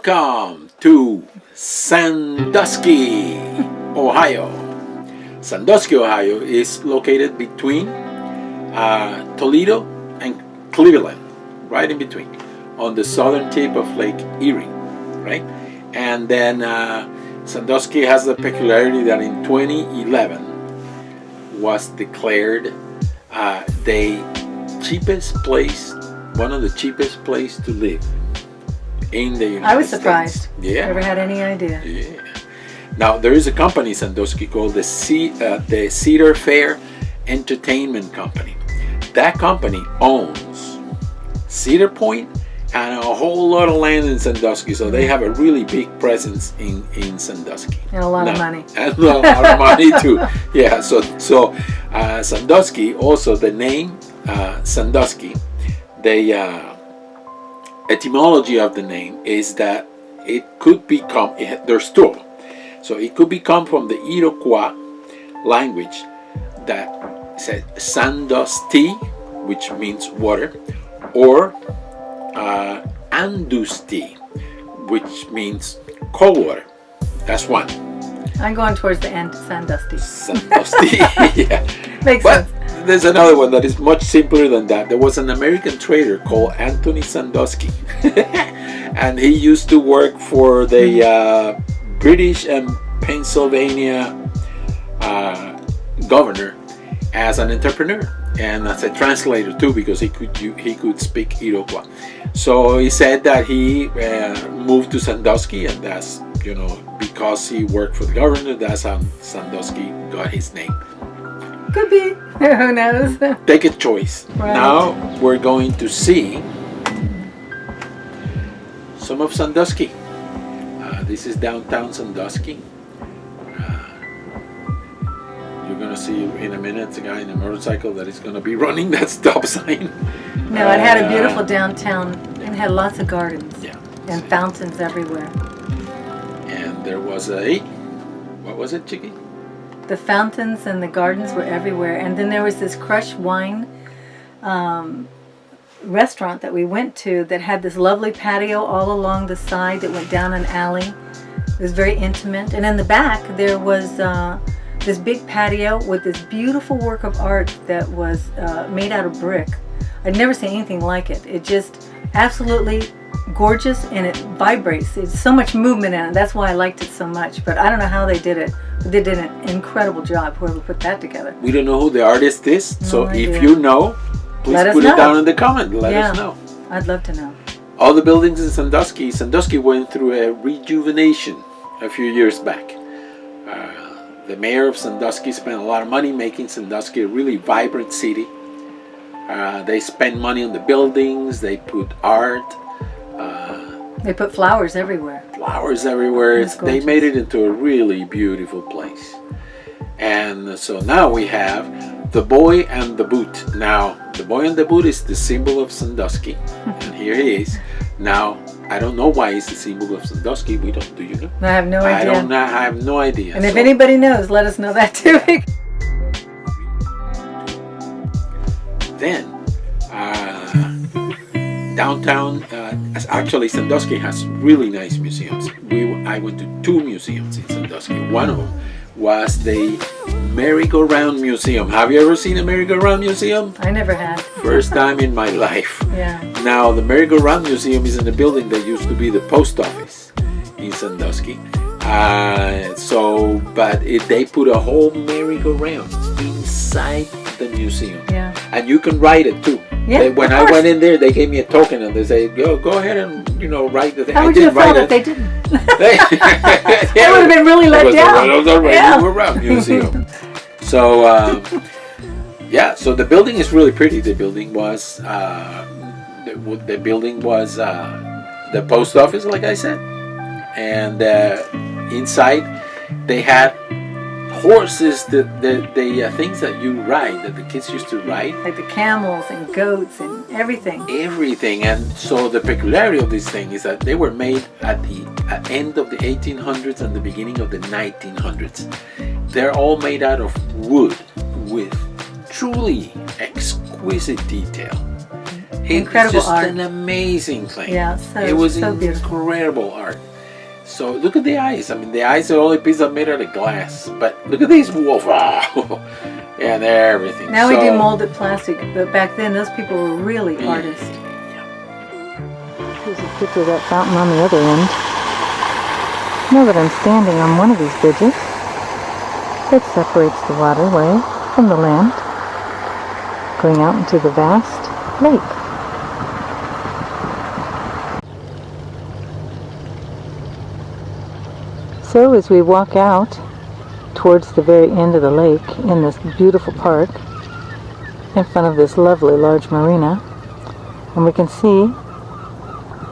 Welcome to Sandusky, Ohio. Sandusky, Ohio is located between Toledo and Cleveland, right in between, on the southern tip of Lake Erie, right? And then Sandusky has the peculiarity that in 2011 was declared the cheapest place, one of the cheapest place to live in the United States. I was surprised. Yeah. Never had any idea. Yeah. Now there is a company in Sandusky called the Cedar Fair Entertainment Company. That company owns Cedar Point and a whole lot of land in Sandusky, so they have a really big presence in Sandusky. And a lot of money. And a lot of money too. Yeah. So Sandusky, also the name Sandusky, the etymology of the name is that it could become, there's two. So it could become from the Iroquois language that said Sandusky, which means water, or Andusti, which means cold water. That's one. I'm going towards the end, Sandusky. Sandusky, yeah. Makes But sense. there's another one that is much simpler than that. There was an American trader called Anthony Sandusky, and he used to work for the British and Pennsylvania governor as an entrepreneur and as a translator too, because he could speak Iroquois. So he said that he moved to Sandusky, and that's, because he worked for the governor, that's how Sandusky got his name. Could be. Who knows? Take a choice. Right. Now we're going to see some of Sandusky. This is downtown Sandusky. You're going to see in a minute a guy in a motorcycle that is going to be running that stop sign. No, it had a beautiful downtown and had lots of gardens. Yeah. And fountains everywhere. And there was what was it, Chicky? The fountains and the gardens were everywhere. And then there was this crushed wine restaurant that we went to that had this lovely patio all along the side that went down an alley. It was very intimate. And in the back there was this big patio with this beautiful work of art that was made out of brick. I'd never seen anything like it. It just absolutely gorgeous, and it vibrates. It's so much movement in it. That's why I liked it so much. But I don't know how they did it. But they did an incredible job, whoever put that together. We don't know who the artist is, so idea. if you know, please put it down in the comment. Let us know. I'd love to know. All the buildings in Sandusky went through a rejuvenation a few years back. The mayor of Sandusky spent a lot of money making Sandusky a really vibrant city. They spent money on the buildings. They put art. They put flowers everywhere. Flowers everywhere. That's They gorgeous. made it into a really beautiful place. And so now we have the Boy and the Boot. Now, the Boy and the Boot is the symbol of Sandusky. And here he is. Now, I don't know why he's the symbol of Sandusky. Do you know? I have no idea. I have no idea. And if anybody knows, let us know that too. Then, downtown, actually Sandusky has really nice museums. I went to two museums in Sandusky. One of them was the Merry-Go-Round Museum. Have you ever seen a Merry-Go-Round Museum? I never had. First time in my life. Yeah. Now, the Merry-Go-Round Museum is in a building that used to be the post office in Sandusky. They put a whole merry-go-round inside the museum. Yeah. And you can ride it too. Yeah, When of I course. went in there, they gave me a token and they say, go ahead and ride the thing. How would you have felt if they didn't? I would have been really let down. It was a Yeah. Merry-Go-Round Museum. So, so the building is really pretty. The building was the post office, like I said, and inside they had horses, the things that you ride, that the kids used to ride. Like the camels and goats and everything. Everything. And so the peculiarity of this thing is that they were made at the end of the 1800s and the beginning of the 1900s. They're all made out of wood with truly exquisite detail. Incredible just art. an amazing thing. Yeah, so, it was so beautiful. incredible art. So look at the eyes. I mean, the eyes are the only piece made out of glass. But look at these wolf. Wow. Yeah, they're everything. Now we do molded plastic, but back then those people were really artists. Here's a picture of that fountain on the other end. Now that I'm standing on one of these bridges that separates the waterway from the land, going out into the vast lake. So as we walk out towards the very end of the lake in this beautiful park in front of this lovely large marina, and we can see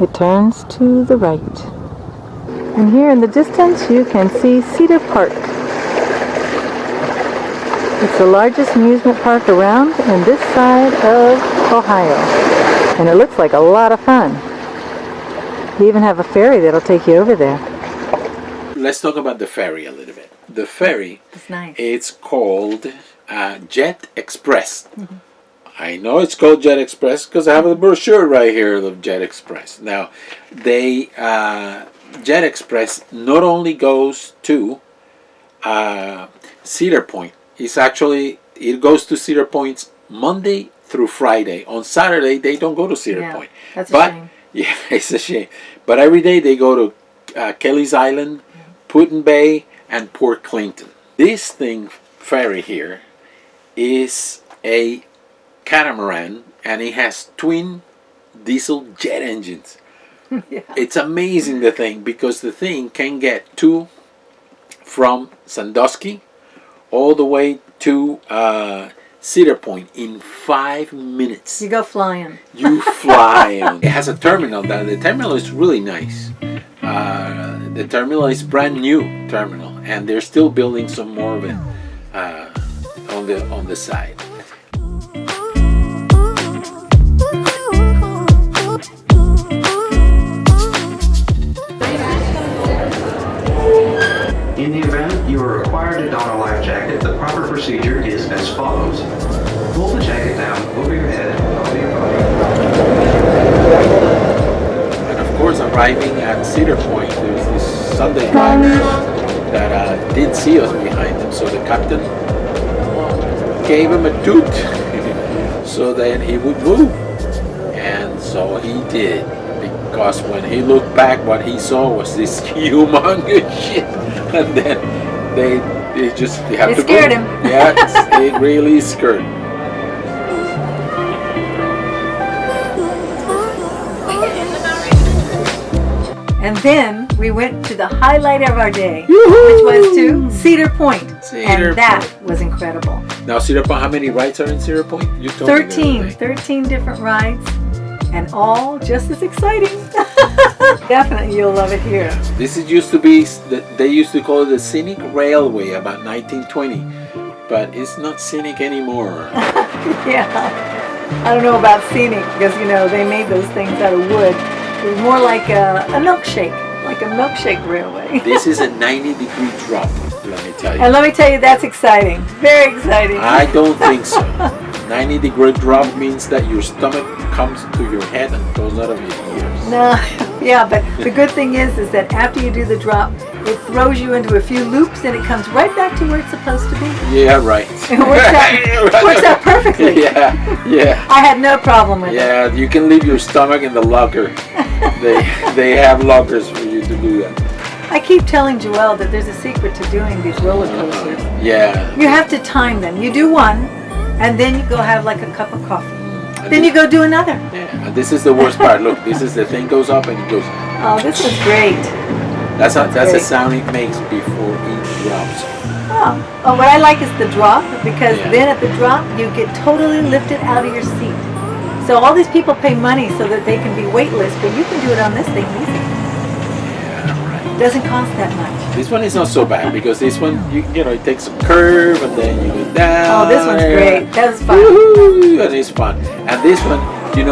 it turns to the right. And here in the distance you can see Cedar Park. It's the largest amusement park around in this side of Ohio. And it looks like a lot of fun. They even have a ferry that'll take you over there. Let's talk about the ferry a little bit. The ferry, It's nice. it's called Jet Express. Mm-hmm. I know it's called Jet Express because I have a brochure right here of Jet Express. Now, Jet Express not only goes to Cedar Point. It goes to Cedar Point Monday through Friday. On Saturday, they don't go to Cedar Point. That's a shame. Yeah, it's a shame. But every day they go to Kelly's Island, Putin Bay, and Port Clinton. This ferry here, is a catamaran, and it has twin diesel jet engines. Yeah. It's amazing, the thing, because the thing can get from Sandusky all the way to Cedar Point in 5 minutes. You go flying. You fly on. It has a terminal. The terminal is really nice. The terminal is brand new terminal, and they're still building some more of it on the side. In the event you are required to don a life jacket, the proper procedure is as follows. Pull the jacket down over your head, over your body. And of course, arriving at Cedar Point, there's this Sunday drivers that did see us behind them, so the captain gave him a toot so then he would move. And so he did, because when he looked back, what he saw was this humongous ship. And then they have to scared him. Yeah, it really scared him. And then we went to the highlight of our day, which was to Cedar Point. And that was incredible. Now, Cedar Point, how many rides are in Cedar Point? You told me 13 different rides, and all just as exciting. Definitely, you'll love it here. This used to be, they used to call it the Scenic Railway about 1920, but it's not scenic anymore. Yeah, I don't know about scenic because they made those things out of wood. It was more like a milkshake railway. This is a 90-degree drop, let me tell you. And let me tell you, that's exciting. Very exciting. I don't think so. 90-degree drop means that your stomach comes to your head and goes out of your ears. No, yeah, but the good thing is that after you do the drop, it throws you into a few loops and it comes right back to where it's supposed to be. Yeah, right. It works out perfectly. Yeah. I had no problem with it. Yeah, you can leave your stomach in the locker. They have lockers for you to do that. I keep telling Joelle that there's a secret to doing these roller coasters. Yeah. You have to time them. You do one, and then you go have like a cup of coffee. Then you go do another. Yeah, and this is the worst part. Look, this is the thing goes up and it goes. Oh, this is great. That's the sound it makes before it drops. Oh, what I like is the drop, because then at the drop you get totally lifted out of your seat. So all these people pay money so that they can be weightless, but you can do it on this thing easy. Yeah, right. It doesn't cost that much. This one is not so bad because this one, it takes a curve and then you go down. Oh, this one's great. That's fun. Woo-hoo, and it's fun. And this one, in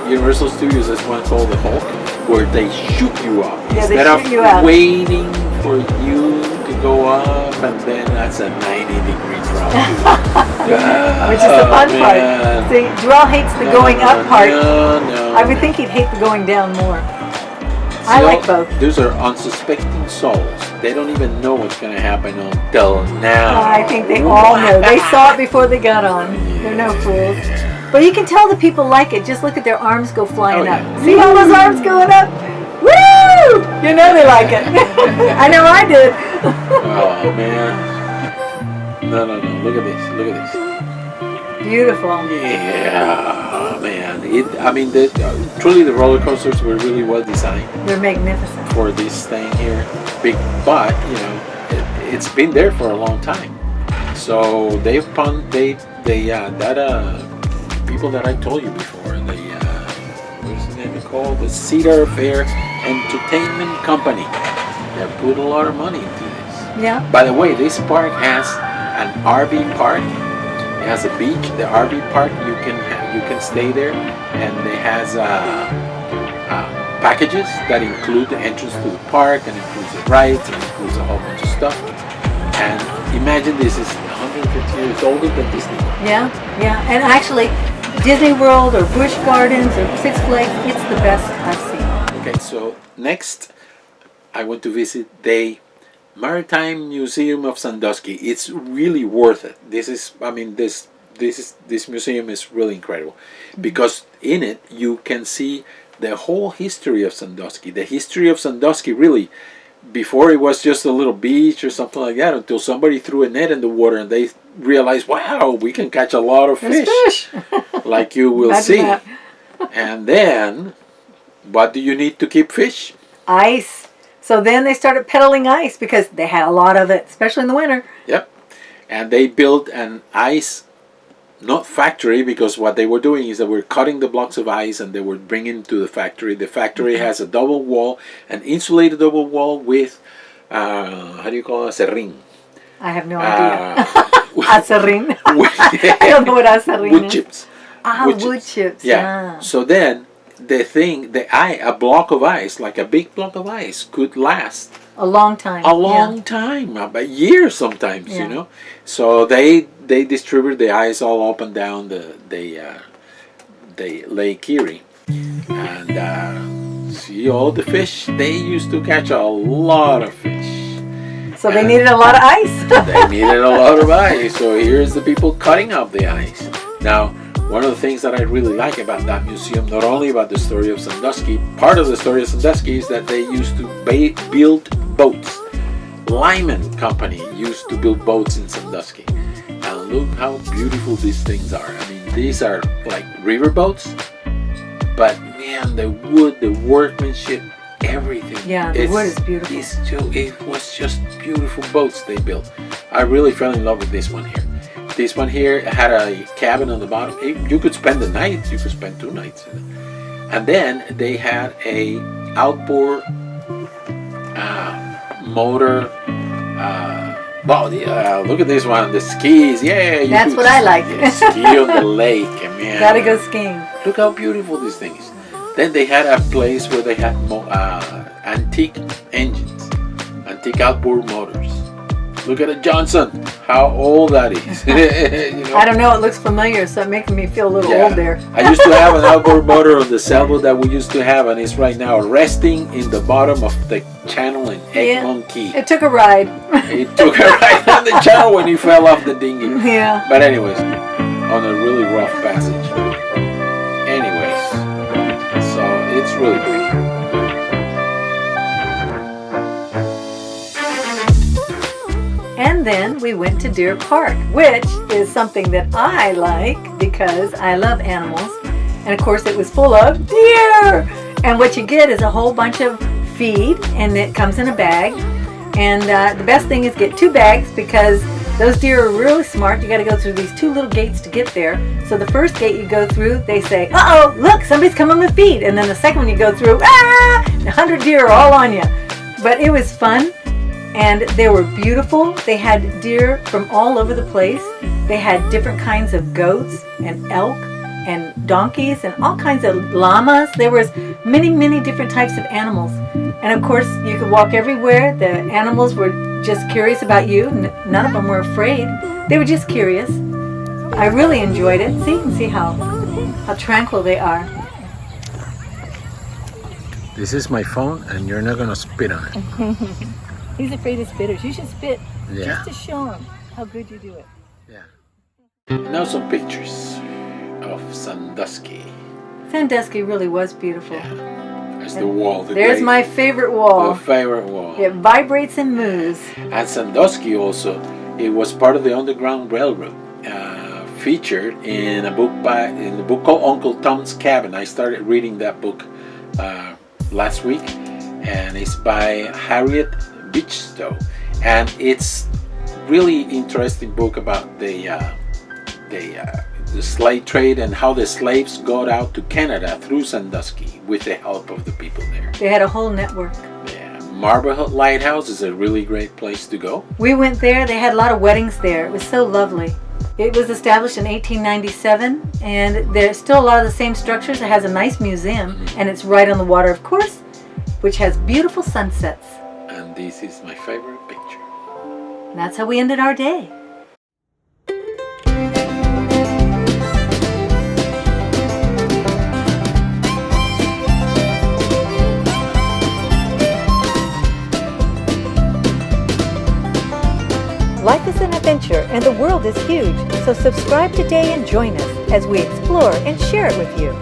Universal Studios, there's one called the Hulk, where they shoot you up. Yeah, Instead they shoot you out. Waiting for you to go up, and then that's a 90-degree drop. which is the fun part. man. See, Joel hates the going up part. No. I would think he'd hate the going down more. I See, like both. Those are unsuspecting souls. They don't even know what's going to happen until now. I think they all know. They saw it before they got on. They're no fools. But you can tell the people like it. Just look at their arms go flying Oh, up. yeah. See all those arms going up? Woo! You know they like it. I know I did. Oh, man. No. Look at this. Look at this. Beautiful. Yeah, man. Truly the roller coasters were really well designed They're magnificent. for this thing here. Big, but it's been there for a long time. So they've people that I told you before, what's the name called? The Cedar Fair Entertainment Company. They put a lot of money into this. Yeah. By the way, this park has an RV park. It has a beach. The RV park you can stay there, and it has packages that include the entrance to the park and includes the rides and includes a whole bunch of stuff. And imagine this is 150 years older than Disney. Yeah. And actually, Disney World or Busch Gardens or Six Flags, it's the best I've seen. Okay, so next I went to visit the Maritime Museum of Sandusky. It's really worth it. This museum is really incredible because in it you can see the whole history of Sandusky. The history of Sandusky really, before it was just a little beach or something like that, until somebody threw a net in the water and they realized, wow, we can catch a lot of There's fish. fish. Like you will Imagine see. that. And then, what do you need to keep fish? Ice. So then they started peddling ice because they had a lot of it, especially in the winter. Yep. And they built an ice, not factory, because what they were doing is they were cutting the blocks of ice and they were bringing to the factory. The factory has a double wall, an insulated double wall with, how do you call it, serrín. I have no idea. Acerrín. I don't know what acerrín Wood is. chips. Wood chips. Yeah. So then a block of ice, like a big block of ice, could last A long time. a long time, a year sometimes, Yeah. So they distribute the ice all up and down the Lake Erie, and see all the fish. They used to catch a lot of fish. So they needed a lot of ice. They needed a lot of ice. So here's the people cutting up the ice. Now, one of the things that I really like about that museum, not only about the story of Sandusky, part of the story of Sandusky is that they used to build boats. Lyman Company used to build boats in Sandusky. And look how beautiful these things are. I mean, these are like river boats, but man, the wood, the workmanship, everything. Yeah, the wood is beautiful. It was just beautiful boats they built. I really fell in love with this one here. This one here had a cabin on the bottom. You could spend the night. You could spend 2 nights in it. And then they had a outboard motor. Look at this one. The skis. Yeah. That's what I like. Ski on the lake. Man. Gotta go skiing. Look how beautiful this thing is. Then they had a place where they had antique engines, antique outboard motors. Look at it, Johnson. How old that is. I don't know. It looks familiar, so it makes me feel a little old there. I used to have an outboard motor on the sailboat that we used to have, and it's right now resting in the bottom of the channel in Egmont Key. It took a ride. It took a ride on the channel when he fell off the dinghy. Yeah. But anyways, on a really rough passage. Anyways, so it's really pretty. And then we went to Deer Park, which is something that I like because I love animals. And of course it was full of deer. And what you get is a whole bunch of feed, and it comes in a bag. And the best thing is get 2 bags because those deer are really smart. You got to go through these 2 little gates to get there. So the first gate you go through, they say, uh-oh, look, somebody's coming with feed. And then the second one you go through, 100 deer are all on you. But it was fun. And they were beautiful. They had deer from all over the place. They had different kinds of goats and elk and donkeys and all kinds of llamas. There was many, many different types of animals. And of course, you could walk everywhere. The animals were just curious about you. None of them were afraid. They were just curious. I really enjoyed it. See, you can see how tranquil they are. This is my phone, and you're not gonna spit on it. He's afraid of spitters. You should spit Yeah. just to show him how good you do it. Yeah. Now some pictures of Sandusky. Sandusky really was beautiful. Yeah. There's the wall. There's my favorite wall. The favorite wall. It vibrates and moves. And Sandusky also, it was part of the Underground Railroad. Featured in the book called Uncle Tom's Cabin. I started reading that book last week, and it's by Harriet Beechstow, and it's really interesting book about the slave trade and how the slaves got out to Canada through Sandusky with the help of the people there. They had a whole network. Yeah, Marblehead Lighthouse is a really great place to go. We went there. They had a lot of weddings there. It was so lovely. It was established in 1897, and there's still a lot of the same structures. It has a nice museum, and it's right on the water, of course, which has beautiful sunsets. And this is my favorite picture. And that's how we ended our day. Life is an adventure and the world is huge, so subscribe today and join us as we explore and share it with you.